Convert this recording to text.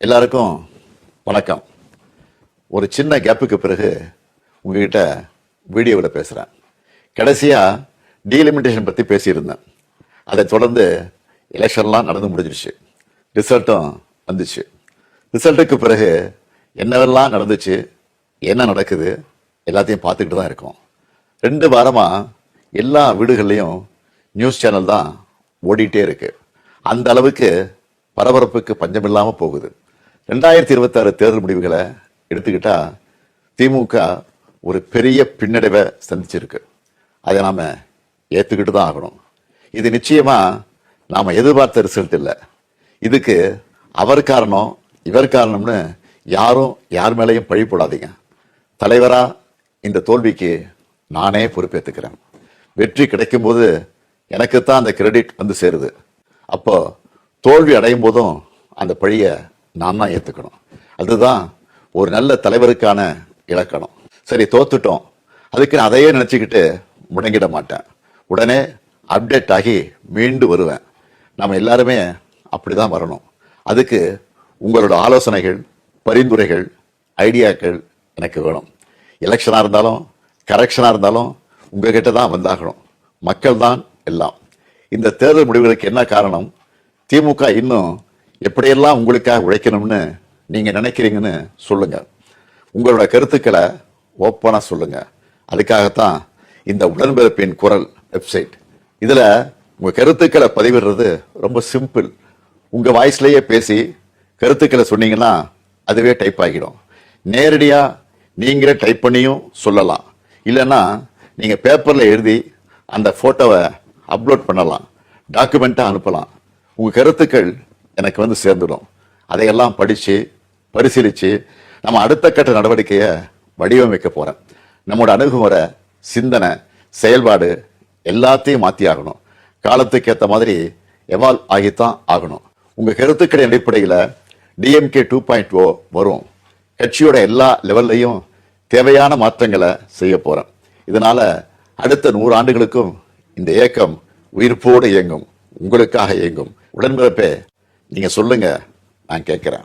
எல்லாருக்கும் வணக்கம். ஒரு சின்ன கேப்புக்கு பிறகு உங்ககிட்ட வீடியோவில் பேசுகிறேன். கடைசியாக டீலிமிட்டேஷன் பற்றி பேசியிருந்தேன். அதை தொடர்ந்து எலெக்ஷன்லாம் நடந்து முடிஞ்சிருச்சு, ரிசல்ட்டும் வந்துச்சு. ரிசல்ட்டுக்கு பிறகு என்னவெல்லாம் நடந்துச்சு, என்ன நடக்குது எல்லாத்தையும் பார்த்துக்கிட்டு தான் இருக்கோம். 2 வாரமாக எல்லா வீடுகள்லையும் நியூஸ் சேனல் தான் ஓடிட்டே இருக்கு. அந்த அளவுக்கு பரபரப்புக்கு பஞ்சமில்லாமல் போகுது. 2026 தேர்தல் முடிவுகளை எடுத்துக்கிட்டா திமுக ஒரு பெரிய பின்னடைவை சந்திச்சிருக்கு. அதை நாம ஏற்றுக்கிட்டு தான் ஆகணும். இது நிச்சயமா நாம எதிர்பார்த்த ரிசல்ட் இல்லை. இதுக்கு அவர் காரணம் இவர் காரணம்னு யாரும் யார் மேலேயும் பழி போடாதீங்க. தலைவரா இந்த தோல்விக்கு நானே பொறுப்பேற்றுக்கிறேன். வெற்றி கிடைக்கும் போது எனக்குத்தான் அந்த கிரெடிட் வந்து சேருது. அப்போ தோல்வி அடையும் போதும் அந்த பழியை நான் தான் ஏற்றுக்கணும். அதுதான் ஒரு நல்ல தலைவருக்கான இலக்கணம். சரி, தோத்துட்டோம், அதுக்கு நான் அதையே நினச்சிக்கிட்டு முடங்கிட மாட்டேன். உடனே அப்டேட் ஆகி மீண்டு வருவேன். நம்ம எல்லாருமே அப்படிதான் வரணும். அதுக்கு உங்களோட ஆலோசனைகள், பரிந்துரைகள், ஐடியாக்கள் எனக்கு வேணும். எலெக்ஷனாக இருந்தாலும் கரெக்ஷனாக இருந்தாலும் உங்ககிட்ட தான் வந்தாகணும். மக்கள் தான் எல்லாம். இந்த தேர்தல் முடிவுகளுக்கு என்ன காரணம்? திமுக இன்னும் எப்படியெல்லாம் உங்களுக்காக உழைக்கணும்னு நீங்க நினைக்கிறீங்கன்னு சொல்லுங்க. உங்களோட கருத்துக்களை ஓப்பனா சொல்லுங்க. அதுக்காகத்தான் இந்த உடன்பிறப்பின் குரல் வெப்சைட். இதுல உங்க கருத்துக்களை பதிவிடுறது ரொம்ப சிம்பிள். உங்க வாய்ஸ்லயே பேசி கருத்துக்களை சொன்னீங்கன்னா அதுவே டைப் ஆகிடும். நேரடியா நீங்களே டைப் பண்ணியும் சொல்லலாம். இல்லைன்னா நீங்க பேப்பர்ல எழுதி அந்த போட்டோவை அப்லோட் பண்ணலாம், டாக்குமெண்டா அனுப்பலாம். உங்க கருத்துக்கள் எனக்கு வந்து சேர்ந்துடும். அதையெல்லாம் படிச்சு பரிசீலிச்சு நம்ம அடுத்த கட்ட நடவடிக்கையை வடிவமைக்க போறேன். நம்மளோட அணுகுமுறை, சிந்தனை, செயல்பாடு எல்லாத்தையும் மாற்றி ஆகணும். காலத்துக்கு ஏற்ற மாதிரி எவால்வ் ஆகித்தான் ஆகணும். உங்க கருத்துக்களின் அடிப்படையில் டிஎம்கே 2.0 வரும். கட்சியோட எல்லா லெவல்லையும் தேவையான மாற்றங்களை செய்ய போறேன். இதனால அடுத்த 100 ஆண்டுகளுக்கும் இந்த இயக்கம் உயிர்ப்போடு இயங்கும், உங்களுக்காக இயங்கும். உடன்பிறப்பே, நீங்க சொல்லுங்க, நான் கேட்கிறேன்.